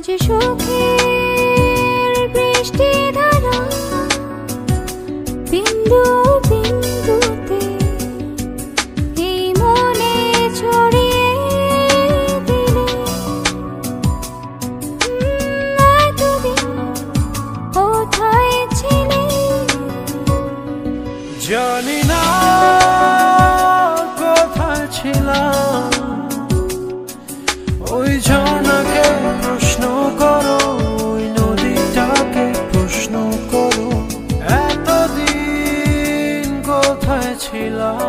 আজ সুখের বৃষ্টি ধারা বিন্দু বিন্দুতে এই মনে ছড়িয়ে দিলে এতদিন কোথায় ছিলে জানি না কোথায় ছিলাম ওই ঝর্ণাকে প্রশ্ন করো ওই নদীটাকে প্রশ্ন করো এতদিন কোথায় ছিলাম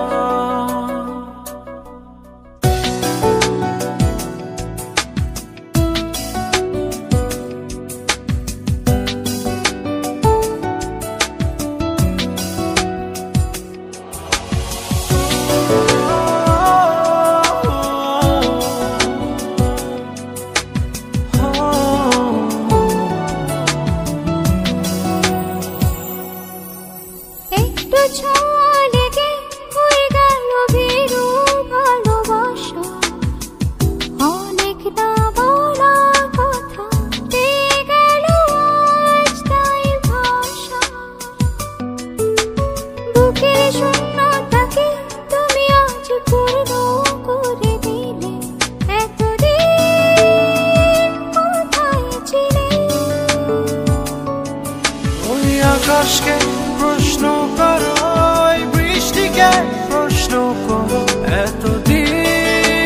আকাশকে প্রশ্ন করো ওই বৃষ্টিকে প্রশ্ন করো এতদিন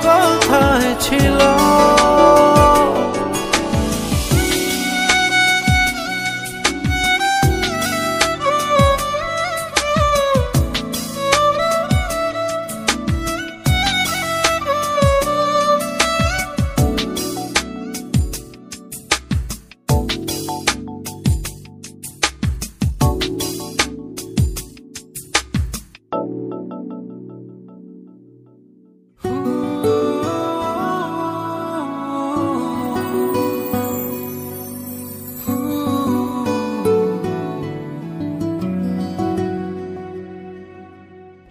কোথায় ছিল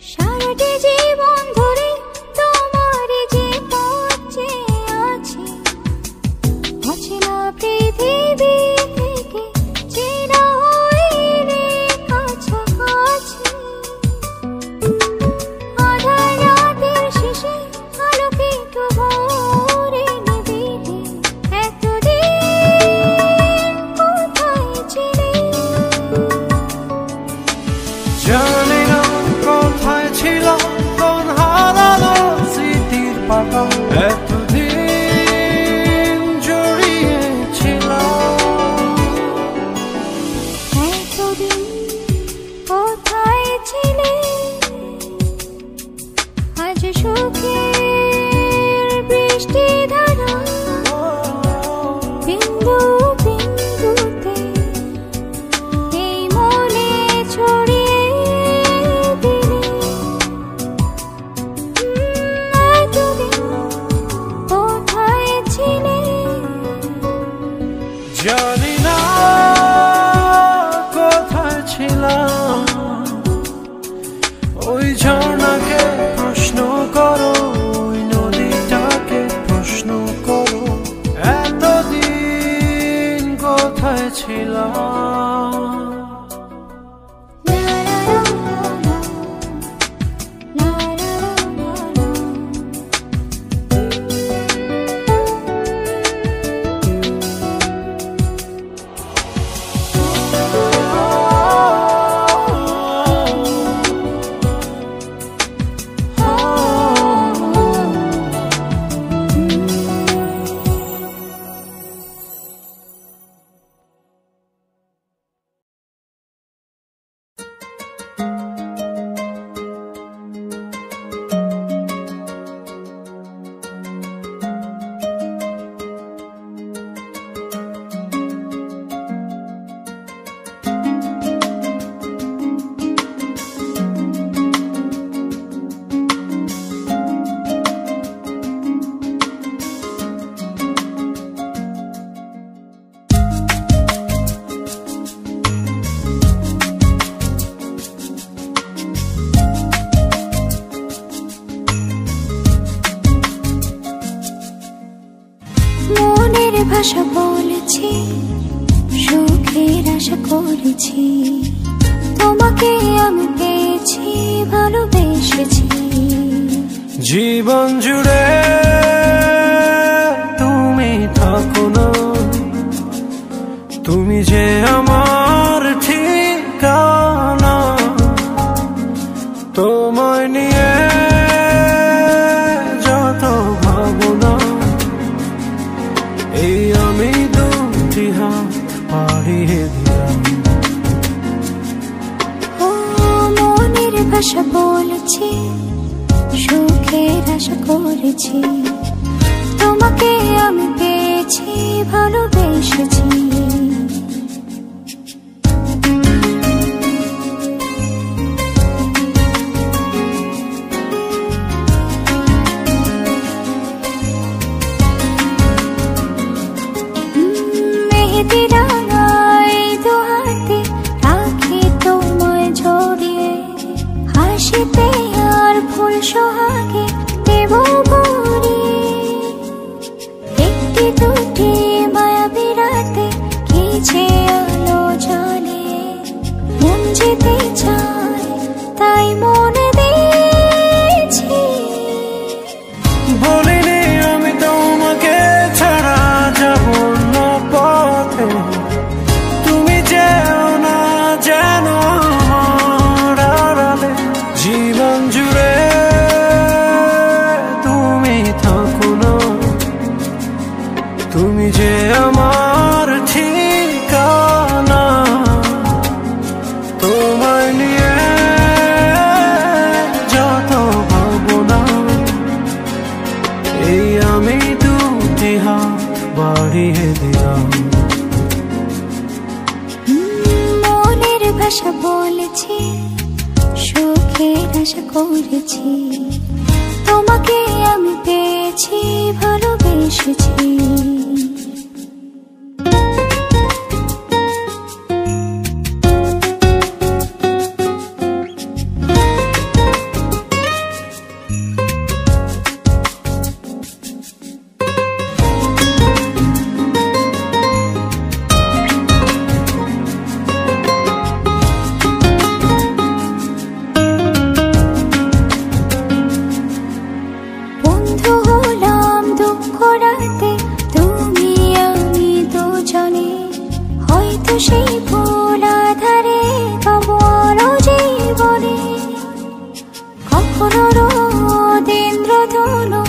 সারাটি জীবন ধরে তোমার যে পথে আছি অচেনা পৃথিবী থেকে চেনা হইলে কাছাকাছি আধার রাতের শেষে আলোকিত ভোরে নিবিড়ে এতদিন কোথায় ছিলে জানি না কোথায় ছিল কোন হারানো স্মৃতির পাতা এতদিন জড়িয়েছিল এতদিন কোথায় ছিলে আজ সুখের বৃষ্টি ধারা বিন্দু বিন্দুতে এই মনে ছড়িয়ে দিলে এতদিন কোথায় ছিলে জানি না কোথায় ছিলাম ওই ঝর্ণাকে প্রশ্ন করো ওই নদীটাকে প্রশ্ন করো এতদিন কোথায় ছিলাম মনের ভাষা বলেছি, সুখের আশা করেছি, তোমাকে আমি পেয়েছি, ভালোবেসেছি। জীবন জুড়ে তুমি থাকো না, তুমি যে আমার ঠিকানা। তোমায় নিয়ে যত ভাবনা, এই আমি দুটি হাত বাড়িয়ে দিলাম। ও মনের ভাষা বলেছি, সুখের আশা করেছি, তোমাকে আমি পেয়েছি, ভালোবেসেছি। মেহেদি রাঙাই দু হাতে রাখি তোমায় জড়িয়ে, হাসিতে আর ফুল সোহাগে দেব ভরিয়ে। একটি দুটি মায়াবী রাতে কি যে আলো জ্বালিয়ে, মন যেতে চায় তাই মনে দিয়েছি। বলিনি আমি তোমাকে ছাড়া যাব না পথে, তুমি যেও না যেন আমার আড়ালে। জীবন জুড়ে তুমি থাকো না, তুমি যে আমার ঠিকানা। তোমায় নিয়ে যত ভাবনা, এই আমি দুটি হাত বাড়িয়ে দিলাম। মনের ভাষা বলেছি, সুখের আশা করেছি, তোমাকে আমি পেয়েছি, ভালোবেসেছি। বন্ধু হলাম দুঃখ রাতে, তুমি আমি দুজনে, হয়তো সেই ভুল আধারে তবু আলো জীবনে। কখনো রোদ ইন্দ্রধনু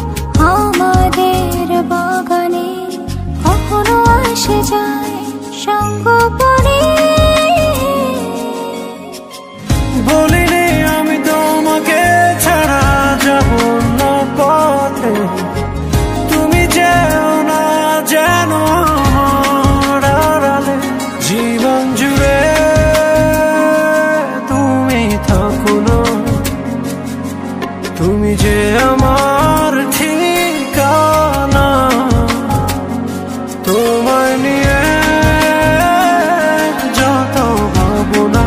আমাদের বাগানে, কখনো আসে যায় সঙ্গ পড়ে। বলিনি আমি তোমাকে ছাড়া যাব না পথে, তুমি যেও না যেন আমার আড়ালে। জীবন জুড়ে তুমি থাকো না, তুমি যে আমার ঠিকানা। তোমায় নিয়ে যত ভাবনা,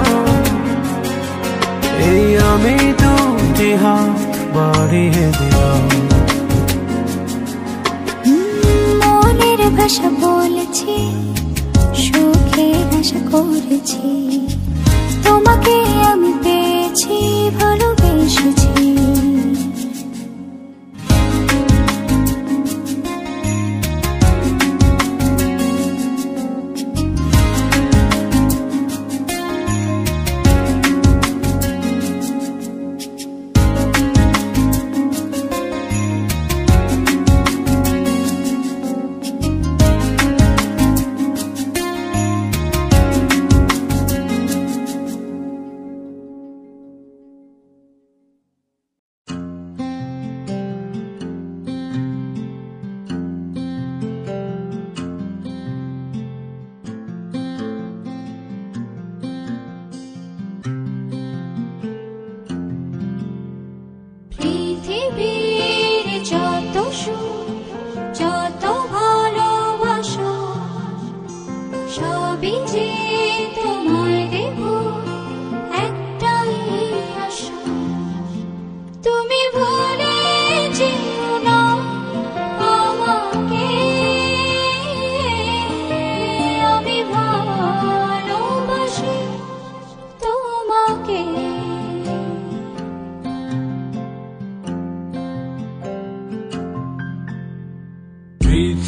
এই আমি দুটি হাত বাড়িয়ে দিলাম। মনের ভাষা বলেছি, সুখের আশা করেছি, তোমাকে আমি পেয়েছি, ভালোবেসেছি।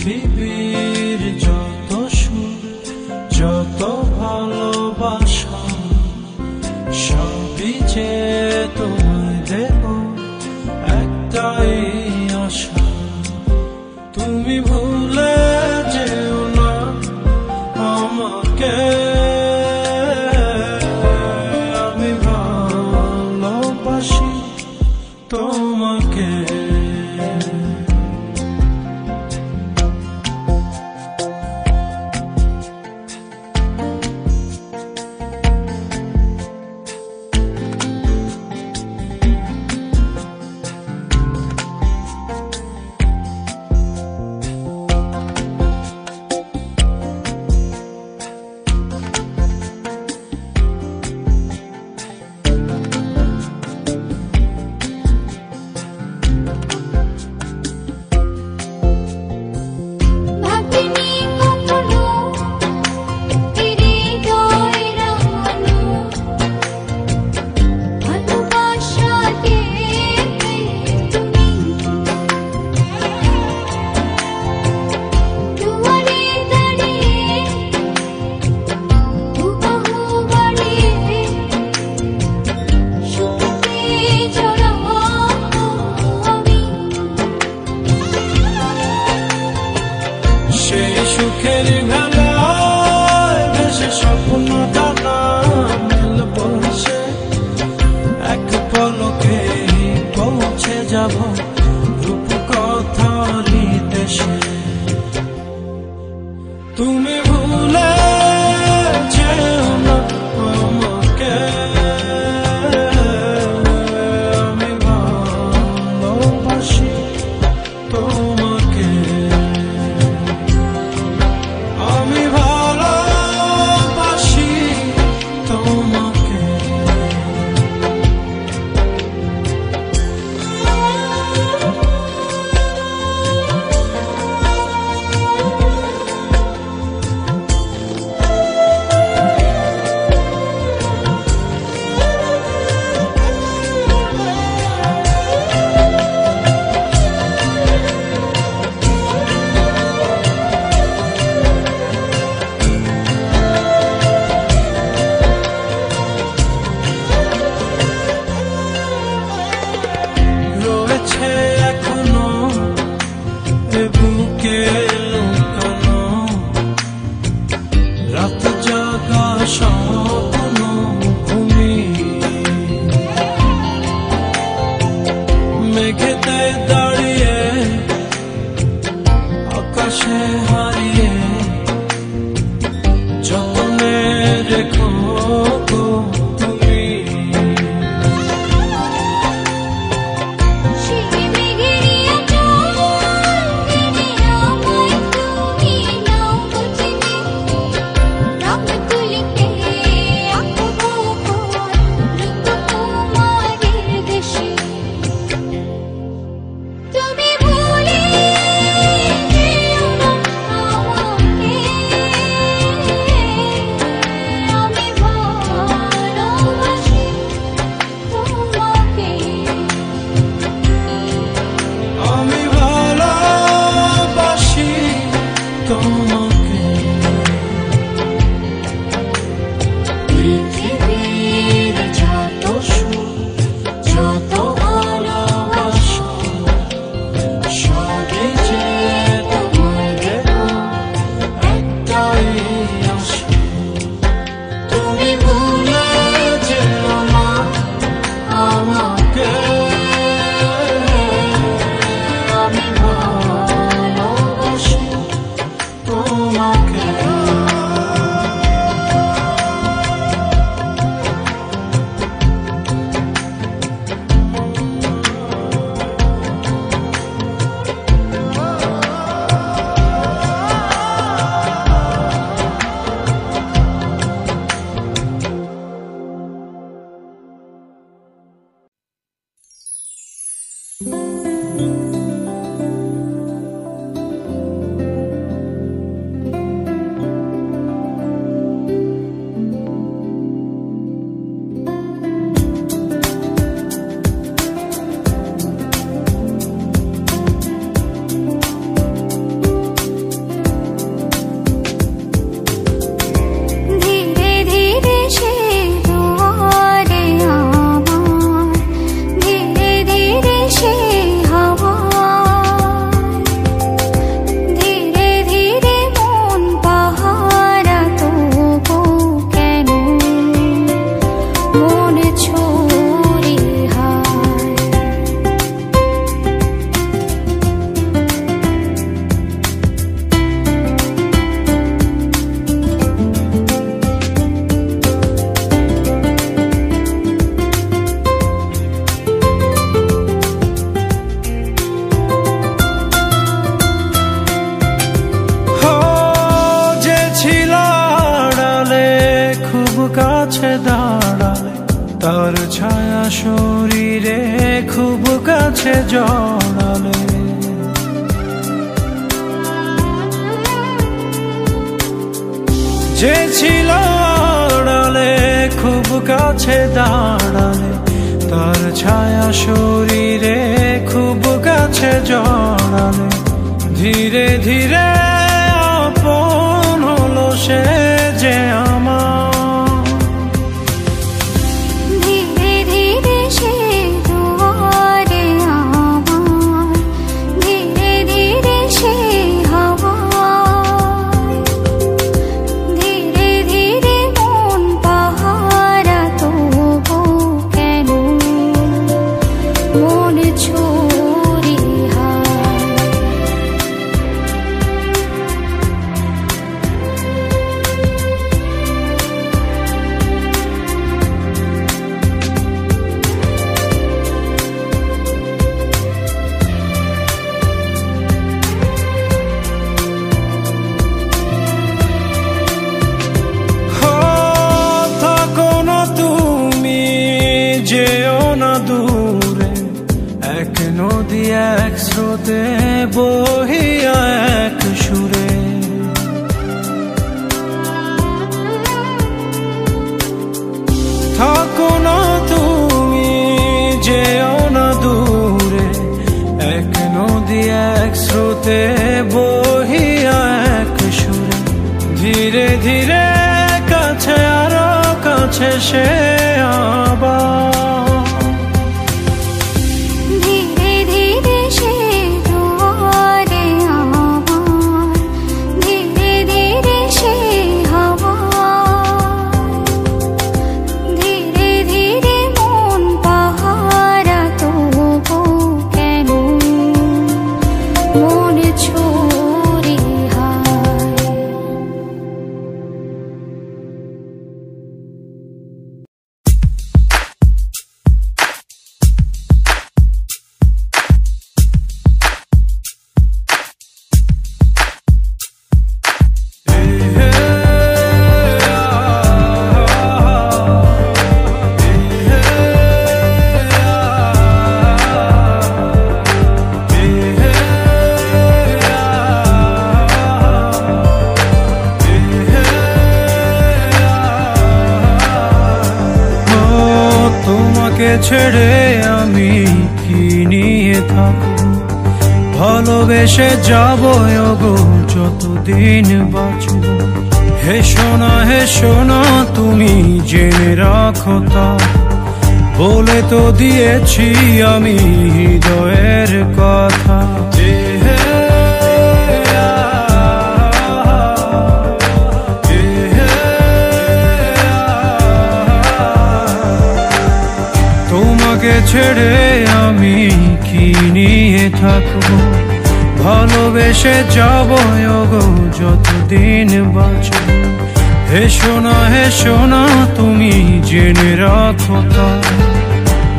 পৃথিবীর যত সুর যত ভালোবাসা সবই যে তোমায় দেব একটাই আশা তুমি ভুলে যেও না আমাকে আমি ভালোবাসি তোমাকে সুখের ভেলায় ভেসে স্বপ্ন দানা মেল পড়ছে এক পলকে পৌঁছে যাব রূপকথারি দেশে তুমি ভুলে যেও না আমাকে আমি ভালোবাসি তোমাকে আমি ভালোবাসি তোমাকে এখনো এ বুকে লুকানো রাত জাগা স্বপ্ন ভূমি মেঘেতে দাঁড়িয়ে আকাশে হারিয়ে যতনে রেখো তুমি তোমাকে পৃথিবীর যত সুর যত ভালোবাসা সবই যে তোমায় দেব একটাই আশা তুমি ভুলে যেও না আমাকে আমি ভালোবাসি তোমাকে কাছে দাঁড়ালে, তার ছায়া শরীরে খুব কাছে জড়ালে। যে ছিল আড়ালে খুব কাছে দাঁড়ালে, তার ছায়া শরীরে খুব কাছে জড়ালে। ধীরে ধীরে আপন হলো সে যে আমার, ধীরে ধীরে সে দুয়ারে আমার, ধীরে ধীরে সে হাওয়া, ধীরে ধীরে মন পাহারা তবু কেন মন ছুরি হায়। থাকো না তুমি, যেও না দূরে, এক নদী এক স্রোতে বহিয়া এক সুরে। থাকো না তুমি, যেও না দূরে, এক নদী এক স্রোতে বহিয়া এক সুরে। ধীরে ধীরে কাছে আরো কাছে সে আবার, ধীরে ধীরে সে দুয়ারে আমার, ধীরে ধীরে সে হাওয়া, ধীরে ধীরে মন পাহারা তবু কেন মন ছুরি হায়। তোমাকে ছেড়ে আমি কি নিয়ে থাকব, ভালোবেসে যাব গো যতদিন বাঁচব। হেসো না তুমি জেনে রাখো তা, বলে তো দিয়েছি আমি হৃদয়ের কথা। তোমাকে ছেড়ে আমি কি নিয়ে থাকবো, ভালোবেসে যাব গো যতদিন বাঁচব। হেসো না তুমি জেনে রাখো তা,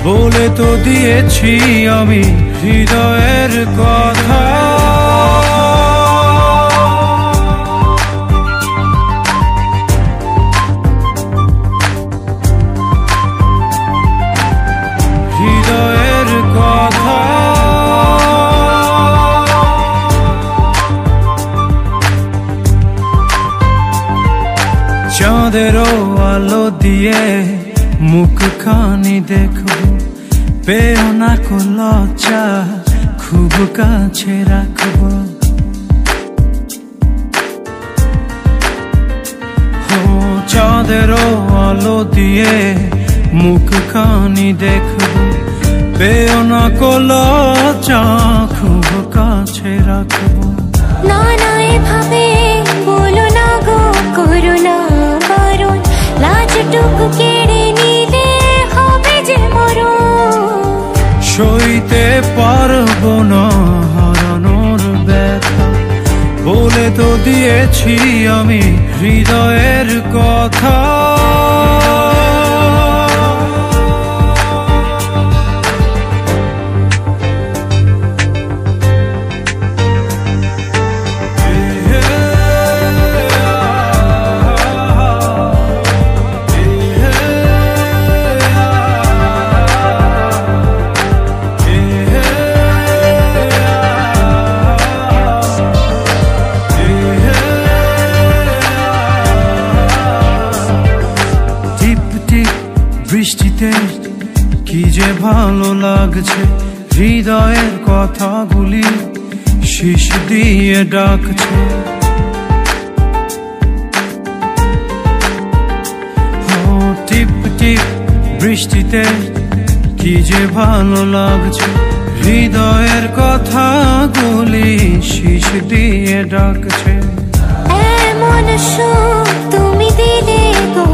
বলে তো দিয়েছি আমি হৃদয়ের কথা। হৃদয়ের কথা চাঁদেরও আলো দিয়ে মুখখানি দেখবো, পেও না কো লজ্জা খুব কাছে রাখবো। চাঁদেরও আলো দিয়ে মুখখানি দেখবো, পেও না কো লজ্জা খুব কাছে রাখবো। না না এভাবে বলো না গো, করো না বারণ, লাজটুকু কেড়ে নিলে হবে যে মরণ। সইতে পারবো না হারানোর ব্যথা, বলে তো দিয়েছি আমি হৃদয়ের কথা। যে ভালো লাগছে, হৃদয়ের কথাগুলি শীষ দিয়ে ডাকছে। টিপ টিপ বৃষ্টিতে কি যে ভালো লাগছে, হৃদয়ের কথাগুলি শীষ দিয়ে ডাকছে। এমন সুখ তুমি দিলে গো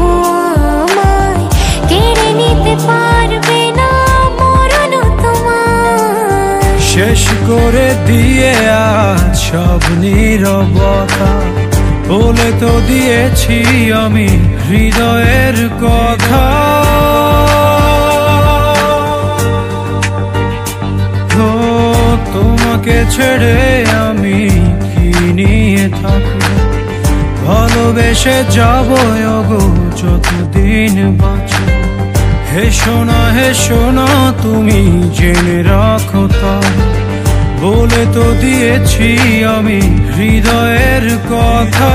আমায়, কেড়ে নিতে পারবে না মরণ তোমার। শেষ করে দিয়ে আজ সব নীরবতা, বলে তো দিয়েছি আমি হৃদয়ের কথা। তোমাকে ছেড়ে আমি কি নিয়ে থাকবো, ভালোবেসে যাবো গো যতদিন বাঁচব। হেসো না তুমি জেনে রাখো তা, বলে তো দিয়েছি আমি হৃদয়ের কথা।